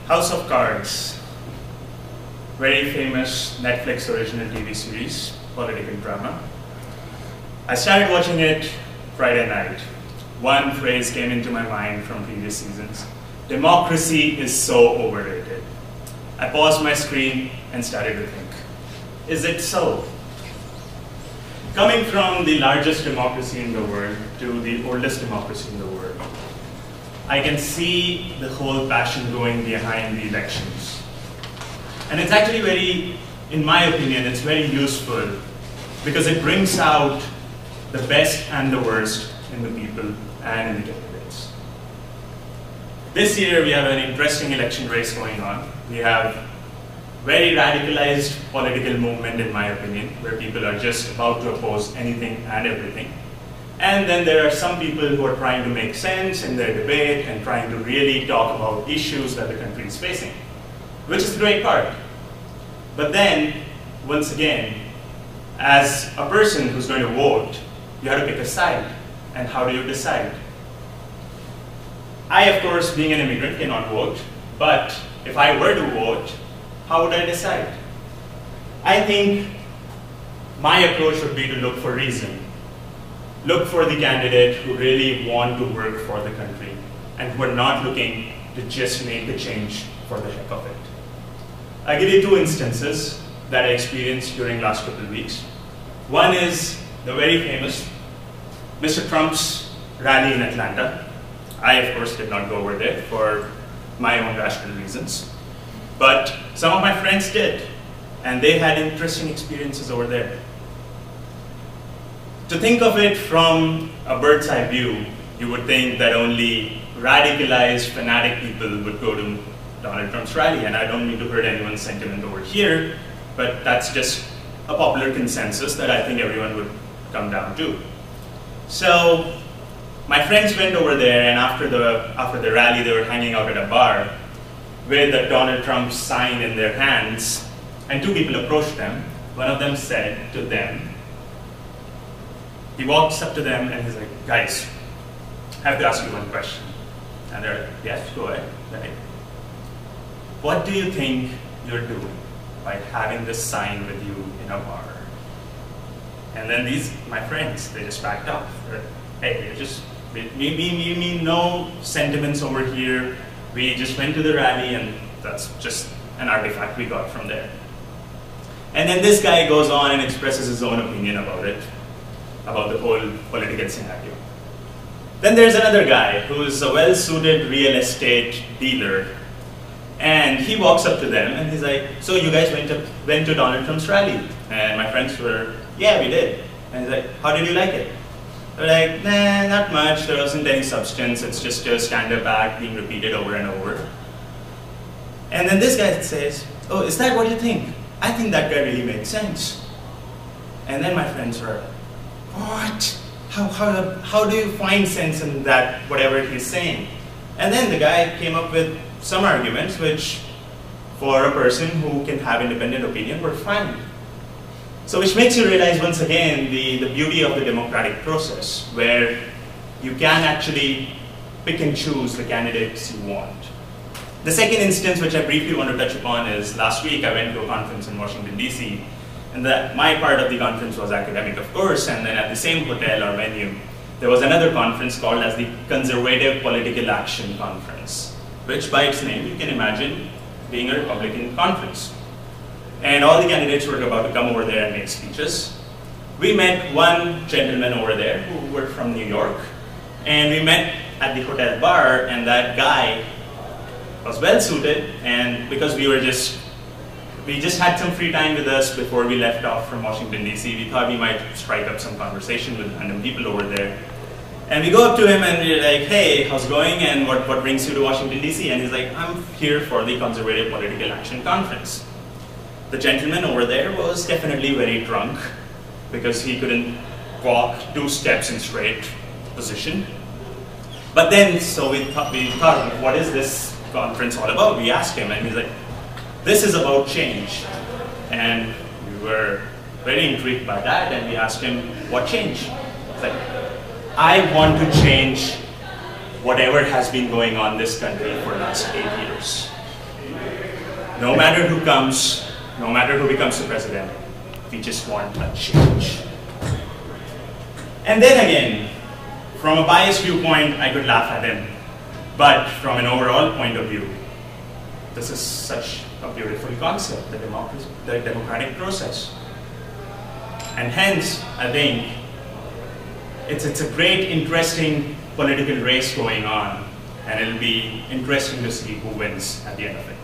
House of Cards, very famous Netflix original TV series, political drama. I started watching it Friday night. One phrase came into my mind from previous seasons: democracy is so overrated. I paused my screen and started to think, is it so? Coming from the largest democracy in the world to the oldest democracy in the world, I can see the whole passion going behind the elections. And it's actually very, in my opinion, it's very useful because it brings out the best and the worst in the people and in the candidates. This year we have an interesting election race going on. We have very radicalized political movement, in my opinion, where people are just about to oppose anything and everything. And then there are some people who are trying to make sense in their debate and trying to really talk about issues that the country is facing, which is the great part. But then, once again, as a person who's going to vote, you have to pick a side. And how do you decide? I, of course, being an immigrant, cannot vote, but if I were to vote, how would I decide? I think my approach would be to look for reason. Look for the candidate who really want to work for the country and who are not looking to just make a change for the heck of it. I'll give you two instances that I experienced during last couple of weeks. One is the very famous Mr. Trump's rally in Atlanta. I, of course, did not go over there for my own rational reasons. But some of my friends did, and they had interesting experiences over there. To think of it from a bird's eye view, you would think that only radicalized, fanatic people would go to Donald Trump's rally, and I don't mean to hurt anyone's sentiment over here, but that's just a popular consensus that I think everyone would come down to. So my friends went over there, and after the rally, they were hanging out at a bar with a Donald Trump sign in their hands, and two people approached them. One of them said to them, he walks up to them and he's like, guys, I have to ask you one question. And they're like, yes, go ahead. Right. What do you think you're doing by having this sign with you in a bar? And then my friends, they just backed up. They're like, hey, we mean no sentiments over here. We just went to the rally and that's just an artifact we got from there. And then this guy goes on and expresses his own opinion about it, about the whole political scenario. Then there's another guy who's a well-suited real estate dealer, and he walks up to them and he's like, so you guys went to Donald Trump's rally? And my friends were, yeah, we did. And he's like, how did you like it? They're like, nah, not much, there wasn't any substance, it's just a stand-up act being repeated over and over. And then this guy says, oh, is that what you think? I think that guy really made sense. And then my friends were, what? How do you find sense in that, whatever he's saying? And then the guy came up with some arguments which, for a person who can have independent opinion, were fine. So which makes you realize once again the beauty of the democratic process, where you can actually pick and choose the candidates you want. The second instance which I briefly want to touch upon is last week I went to a conference in Washington, D.C. And my part of the conference was academic, of course, and then at the same hotel or venue, there was another conference called as the Conservative Political Action Conference, which by its name you can imagine being a Republican conference. And all the candidates were about to come over there and make speeches. We met one gentleman over there who worked from New York, and we met at the hotel bar, and that guy was well suited, and because we just had some free time with us before we left off from Washington, D.C., we thought we might strike up some conversation with random people over there. And we go up to him and we're like, hey, how's it going, and what brings you to Washington, D.C.? And he's like, I'm here for the Conservative Political Action Conference. The gentleman over there was definitely very drunk because he couldn't walk 2 steps in straight position. But then, so we thought, what is this conference all about? We asked him, and he's like, this is about change. And we were very intrigued by that, and we asked him, what change? He's like, I want to change whatever has been going on in this country for the last 8 years. No matter who comes, no matter who becomes the president, we just want a change. And then again, from a biased viewpoint, I could laugh at him. But from an overall point of view, this is such a beautiful concept, the democratic process. And hence, I think it's a great, interesting political race going on, and it'll be interesting to see who wins at the end of it.